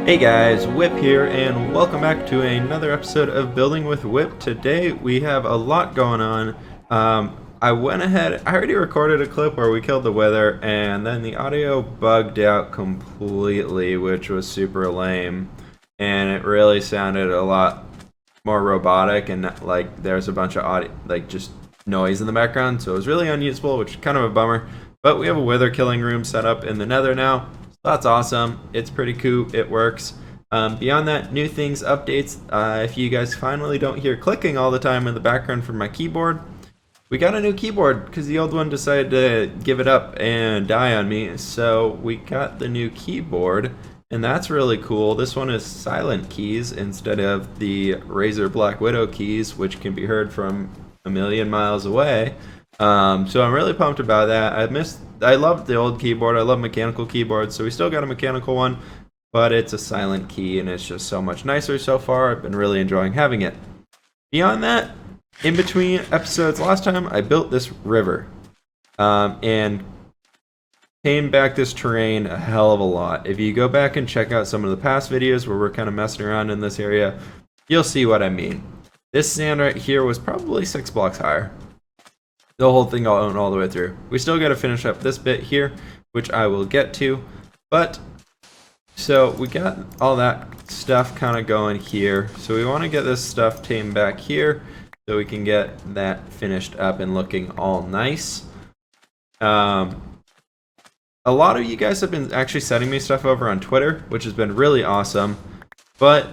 Hey guys, Whip here, and welcome back to another episode of Building with Whip. Today we have a lot going on. I went ahead, I already recorded a clip where we killed the wither, and then the audio bugged out completely, which was super lame. And it really sounded a lot more robotic, and like there's a bunch of audio, like just noise in the background, so it was really unusable, which is kind of a bummer. But we have a wither killing room set up in the nether now. That's awesome. It's pretty cool. It works. Beyond that, new things, updates. If you guys finally don't hear clicking all the time in the background from my keyboard, we got a new keyboard because the old one decided to give it up and die on me. So we got the new keyboard, and that's really cool. This one is silent keys instead of the Razer Black Widow keys, which can be heard from a million miles away. So I'm really pumped about that. I loved the old keyboard. I love mechanical keyboards, so we still got a mechanical one, but it's a silent key, and it's just so much nicer so far. I've been really enjoying having it. Beyond that, in between episodes last time, I built this river, and came back this terrain a hell of a lot. If you go back and check out some of the past videos where we're kind of messing around in this area, you'll see what I mean. This sand right here was probably 6 blocks higher. The whole thing all the way through. We still got to finish up this bit here, which I will get to. But, so we got all that stuff kind of going here. So we want to get this stuff tamed back here so we can get that finished up and looking all nice. A lot of you guys have been actually sending me stuff over on Twitter, which has been really awesome. But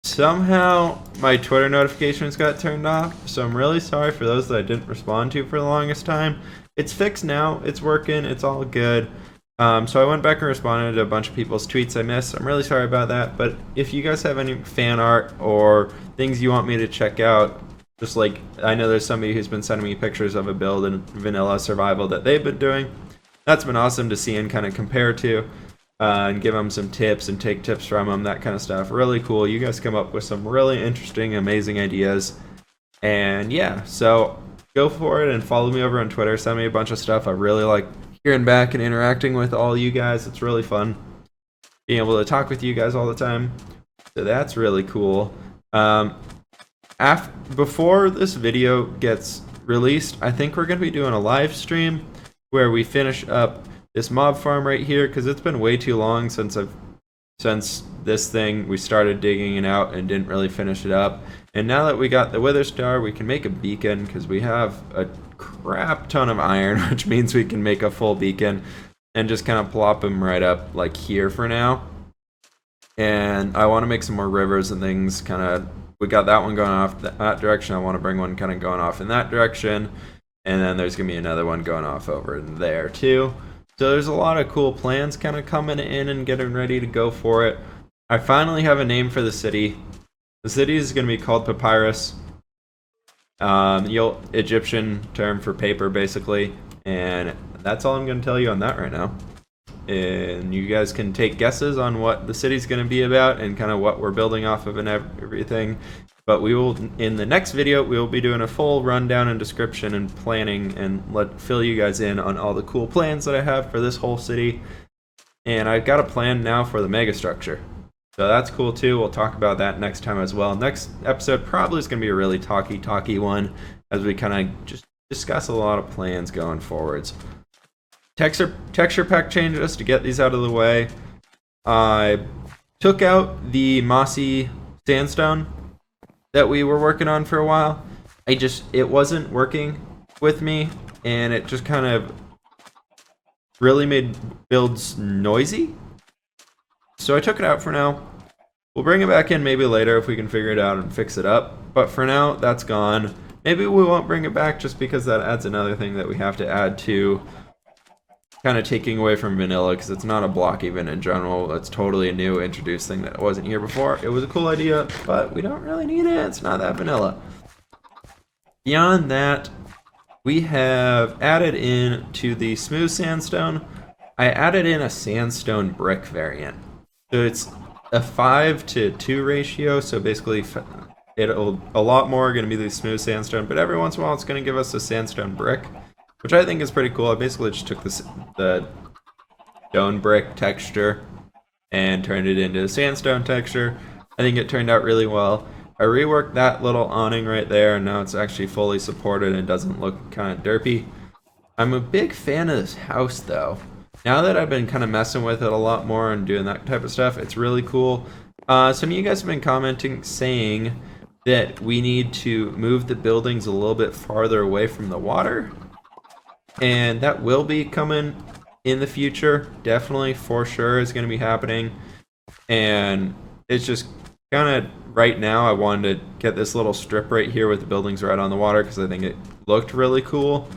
somehow my Twitter notifications got turned off, so I'm really sorry for those that I didn't respond to for the longest time. It's fixed now, it's working, it's all good. So I went back and responded to a bunch of people's tweets I missed. I'm really sorry about that, but if you guys have any fan art or things you want me to check out, just like, I know there's somebody who's been sending me pictures of a build in vanilla survival that they've been doing. That's been awesome to see and kind of compare to. And give them some tips and take tips from them, that kind of stuff. Really cool. You guys come up with some really interesting, amazing ideas. And yeah, so go for it and follow me over on Twitter. Send me a bunch of stuff. I really like hearing back and interacting with all you guys. It's really fun being able to talk with you guys all the time. So that's really cool. Before this video gets released, I think we're going to be doing a live stream where we finish up this mob farm right here, because it's been way too long since this thing we started digging it out and didn't really finish it up. And now that we got the wither star, we can make a beacon because we have a crap ton of iron, which means we can make a full beacon and just kind of plop them right up like here for now. And I want to make some more rivers and things. Kind of, we got that one going off that direction. I want to bring one kind of going off in that direction, and then there's gonna be another one going off over there too. So there's a lot of cool plans kind of coming in and getting ready to go for it. I finally have a name for the city. The city is going to be called Papyrus. Egyptian term for paper, basically. And that's all I'm going to tell you on that right now. And you guys can take guesses on what the city's going to be about and kind of what we're building off of and everything. But we will, in the next video, we will be doing a full rundown and description and planning and fill you guys in on all the cool plans that I have for this whole city. And I've got a plan now for the mega structure. So that's cool too. We'll talk about that next time as well. Next episode probably is going to be a really talky one as we kind of just discuss a lot of plans going forwards. Texture pack changes to get these out of the way. I took out the mossy sandstone that we were working on for a while. It wasn't working with me, and it just kind of really made builds noisy. So I took it out for now. We'll bring it back in maybe later if we can figure it out and fix it up. But for now, that's gone. Maybe we won't bring it back just because that adds another thing that we have to add to kind of taking away from vanilla, because it's not a block even in general. It's totally a new introduced thing that wasn't here before. It was a cool idea, but we don't really need it. It's not that vanilla. Beyond that, we have added in to the smooth sandstone. I added in a sandstone brick variant. So it's a 5:2 ratio. So basically, it'll a lot more going to be the smooth sandstone, but every once in a while, it's going to give us a sandstone brick, which I think is pretty cool. I basically just took the stone brick texture and turned it into a sandstone texture. I think it turned out really well. I reworked that little awning right there, and now it's actually fully supported and doesn't look kind of derpy. I'm a big fan of this house though. Now that I've been kind of messing with it a lot more and doing that type of stuff, it's really cool. Some of you guys have been commenting saying that we need to move the buildings a little bit farther away from the water. And that will be coming in the future. Definitely, for sure, is going to be happening. And it's just kind of right now, I wanted to get this little strip right here with the buildings right on the water because I think it looked really cool.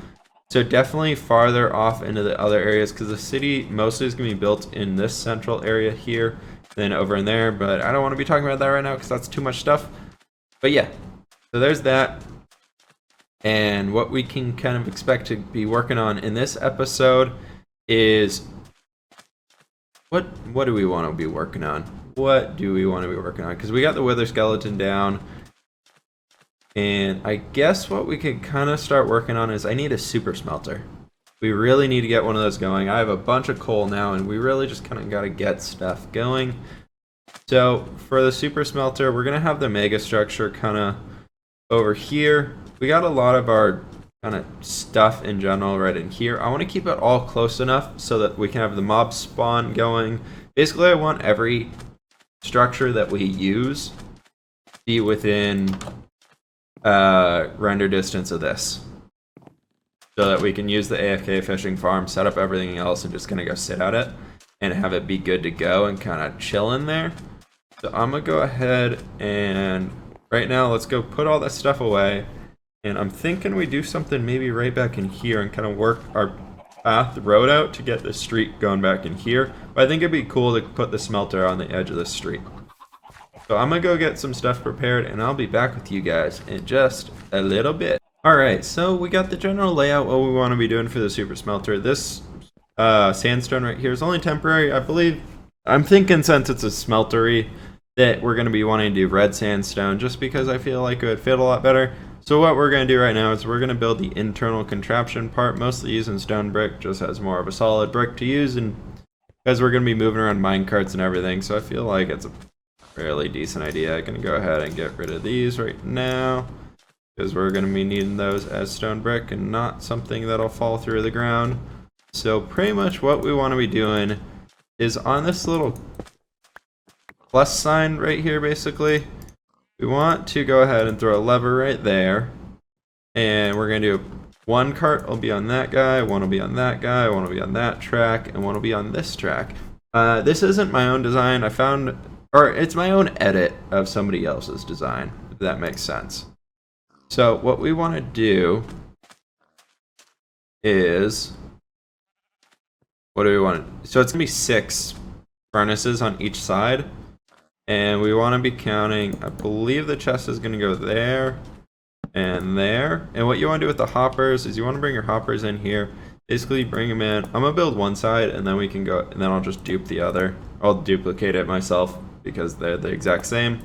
So definitely farther off into the other areas because the city mostly is going to be built in this central area here, then over in there. But I don't want to be talking about that right now because that's too much stuff. But yeah, so there's that. And what we can kind of expect to be working on in this episode is what do we want to be working on? What do we want to be working on? Because we got the wither skeleton down. And I guess what we could kind of start working on is I need a super smelter. We really need to get one of those going. I have a bunch of coal now, and we really just kind of got to get stuff going. So for the super smelter, we're going to have the mega structure kind of over here. We got a lot of our kind of stuff in general right in here. I want to keep it all close enough so that we can have the mob spawn going. Basically, I want every structure that we use be within render distance of this, so that we can use the AFK fishing farm, set up everything else, and just kind of go sit at it and have it be good to go and kind of chill in there. So I'm gonna go ahead and right now let's go put all that stuff away, and I'm thinking we do something maybe right back in here and kind of work our path road out to get the street going back in here. But I think it'd be cool to put the smelter on the edge of the street. So I'm gonna go get some stuff prepared, and I'll be back with you guys in just a little bit. Alright, so we got the general layout, what we want to be doing for the super smelter. This sandstone right here is only temporary, I believe. I'm thinking since it's a smeltery that we're going to be wanting to do red sandstone, just because I feel like it would fit a lot better. So what we're going to do right now is we're going to build the internal contraption part, mostly using stone brick, just as more of a solid brick to use, and because we're going to be moving around mine carts and everything, so I feel like it's a fairly decent idea. I'm going to go ahead and get rid of these right now, because we're going to be needing those as stone brick and not something that'll fall through the ground. So pretty much what we want to be doing is on this little plus sign right here, basically, we want to go ahead and throw a lever right there, and we're going to do one cart will be on that guy, one will be on that guy, one will be on that track, and one will be on this track. This isn't my own design. I found, or it's my own edit of somebody else's design, if that makes sense. So what we want to do is, what do we want? So it's going to be 6 furnaces on each side. And we want to be counting, I believe the chest is going to go there and there. And what you want to do with the hoppers is you want to bring your hoppers in here. Basically bring them in. I'm going to build one side and then we can go, and then I'll just dupe the other. I'll duplicate it myself because they're the exact same.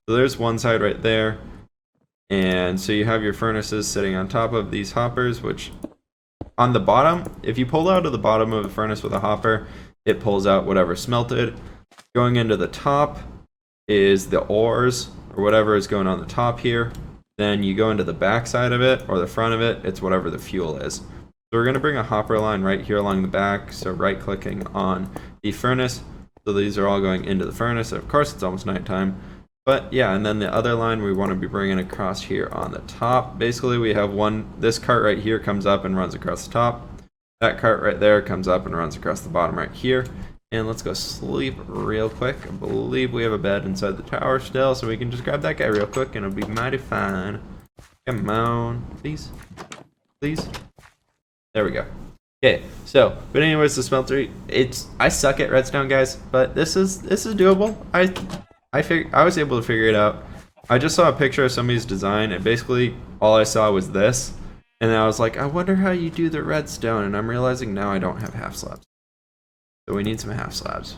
So there's one side right there. And so you have your furnaces sitting on top of these hoppers, which on the bottom, if you pull out of the bottom of a furnace with a hopper, it pulls out whatever smelted. Going into the top is the ores, or whatever is going on the top here. Then you go into the back side of it, or the front of it, it's whatever the fuel is. So we're going to bring a hopper line right here along the back, so right-clicking on the furnace. So these are all going into the furnace. Of course, it's almost nighttime. But yeah, and then the other line we want to be bringing across here on the top. Basically, we have one, this cart right here comes up and runs across the top. That cart right there comes up and runs across the bottom right here. And let's go sleep real quick. I believe we have a bed inside the tower still, so we can just grab that guy real quick and it'll be mighty fine. Come on, please. Please. There we go. Okay, so, but anyways, the smelter, I suck at redstone, guys, but this is doable. I was able to figure it out. I just saw a picture of somebody's design, and basically all I saw was this. And I was like, I wonder how you do the redstone, and I'm realizing now I don't have half slabs. So we need some half slabs.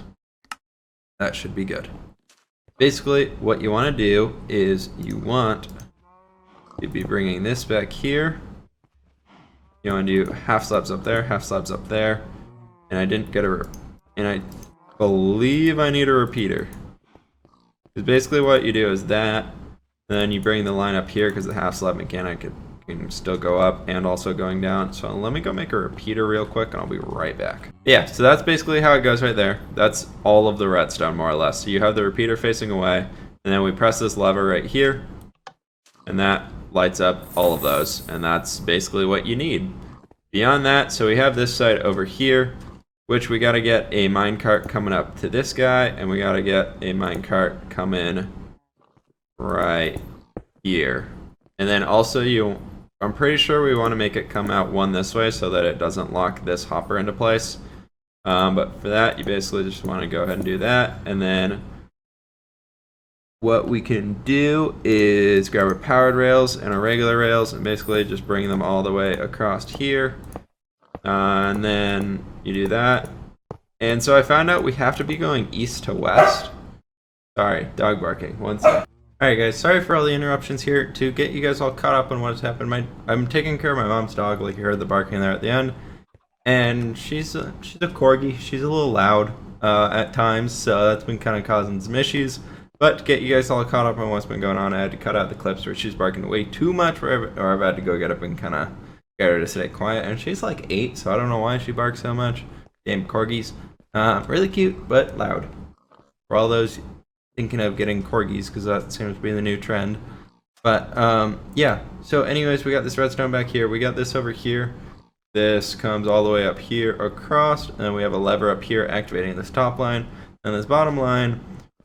That should be good. Basically, what you want to do is you want to be bringing this back here. You want to do half slabs up there, half slabs up there. And I didn't get a, and believe I need a repeater. Because basically what you do is that, and then you bring the line up here because the half slab mechanic can still go up and also going down. So let me go make a repeater real quick and I'll be right back. Yeah, so that's basically how it goes right there. That's all of the redstone more or less. So you have the repeater facing away, and then we press this lever right here, and that lights up all of those, and that's basically what you need. Beyond that, so we have this side over here, which we got to get a minecart coming up to this guy, and we got to get a minecart coming right here. And then also I'm pretty sure we want to make it come out one this way so that it doesn't lock this hopper into place. But for that, you basically just want to go ahead and do that, and then what we can do is grab our powered rails and our regular rails and basically just bring them all the way across here. And then you do that. And so I found out we have to be going east to west. Sorry, dog barking. One sec. Alright guys, sorry for all the interruptions here. To get you guys all caught up on what's happened, I'm taking care of my mom's dog, like you heard the barking there at the end. And she's a corgi. She's a little loud at times, so that's been kind of causing some issues. But to get you guys all caught up on what's been going on, I had to cut out the clips where she's barking way too much, or I've had to go get up and kind of get her to stay quiet. And she's like 8, so I don't know why she barks so much. Damn corgis. Really cute, but loud. For all those thinking of getting corgis, because that seems to be the new trend. But, yeah. So anyways, we got this redstone back here. We got this over here. This comes all the way up here across, and then we have a lever up here activating this top line. And this bottom line,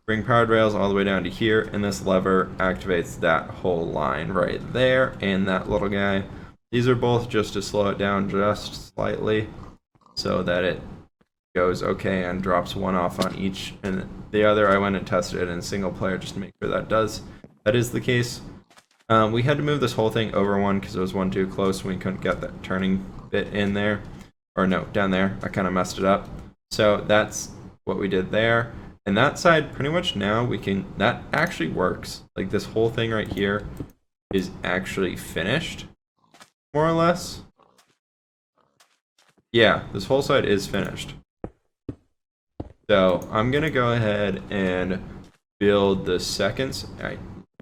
bring powered rails all the way down to here, and this lever activates that whole line right there, and that little guy. These are both just to slow it down just slightly so that it goes okay and drops one off on each, and the other I went and tested it in single player just to make sure that is the case. We had to move this whole thing over one because it was one too close and we couldn't get that turning bit in there, or no, down there. I kind of messed it up, so that's what we did there. And that side, pretty much now that actually works. Like this whole thing right here is actually finished, more or less. Yeah, this whole side is finished. So I'm gonna go ahead and build the second.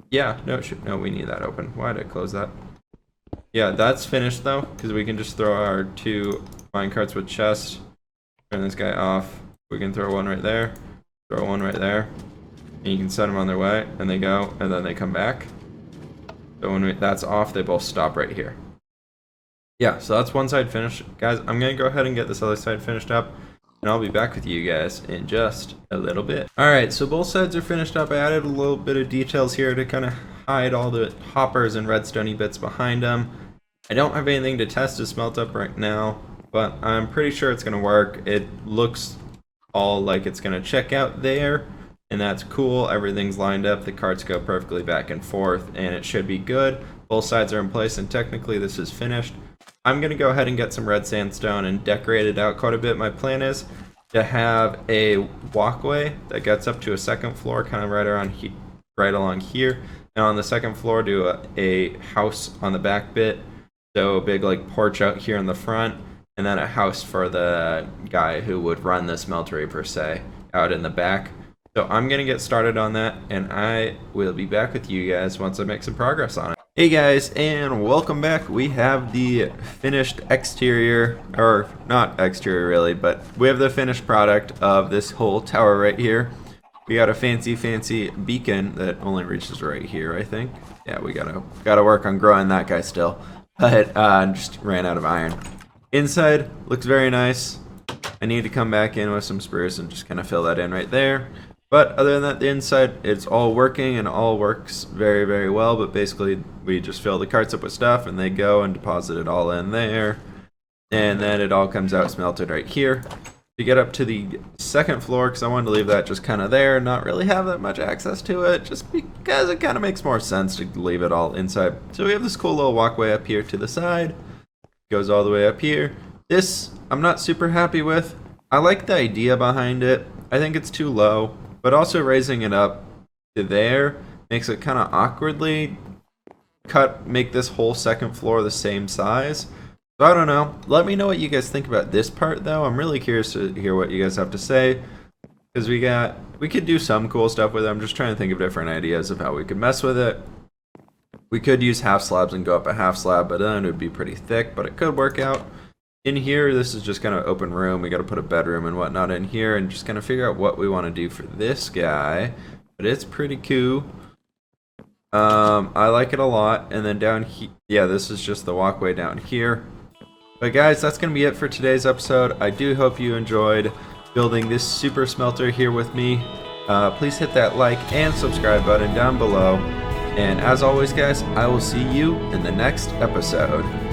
Yeah, no, we need that open. Why did I close that? Yeah, that's finished though, because we can just throw our 2 minecarts with chests. Turn this guy off. We can throw one right there. Throw one right there, and you can send them on their way, and they go, and then they come back. So when that's off, they both stop right here. Yeah, so that's one side finished. Guys, I'm going to go ahead and get this other side finished up, and I'll be back with you guys in just a little bit. Alright, so both sides are finished up. I added a little bit of details here to kind of hide all the hoppers and redstone bits behind them. I don't have anything to test to smelt up right now, but I'm pretty sure it's going to work. It looks all like it's gonna check out there, and that's cool. Everything's lined up, the carts go perfectly back and forth, and it should be good. Both sides are in place, and technically this is finished. I'm gonna go ahead and get some red sandstone and decorate it out quite a bit. My plan is to have a walkway that gets up to a second floor, kind of right along here, and on the second floor do a house on the back bit, so a big like porch out here in the front, and then a house for the guy who would run the smeltery per se out in the back. So I'm gonna get started on that, and I will be back with you guys once I make some progress on it. Hey guys, and welcome back. We have the finished exterior, or not exterior really, but we have the finished product of this whole tower right here. We got a fancy beacon that only reaches right here, I think. Yeah, we gotta work on growing that guy still, but just ran out of iron. Inside looks very nice. I need to come back in with some spruce and just kind of fill that in right there. But other than that, the inside, it's all working and all works very, very well. But basically, we just fill the carts up with stuff and they go and deposit it all in there. And then it all comes out smelted right here. To get up to the second floor, because I wanted to leave that just kind of there, not really have that much access to it, just because it kind of makes more sense to leave it all inside. So we have this cool little walkway up here to the side. Goes all the way up here. This I'm not super happy with. I like the idea behind it. I think it's too low, but also raising it up to there makes it kind of awkwardly make this whole second floor the same size. So I don't know. Let me know what you guys think about this part though. I'm really curious to hear what you guys have to say. because we could do some cool stuff with it. I'm just trying to think of different ideas of how we could mess with it. We could use half slabs and go up a half slab, but then it would be pretty thick, but it could work out. In here, this is just kind of open room. We got to put a bedroom and whatnot in here and just kind of figure out what we want to do for this guy. But it's pretty cool. I like it a lot. And then down here, yeah, this is just the walkway down here. But guys, that's going to be it for today's episode. I do hope you enjoyed building this super smelter here with me. Please hit that like and subscribe button down below. And as always, guys, I will see you in the next episode.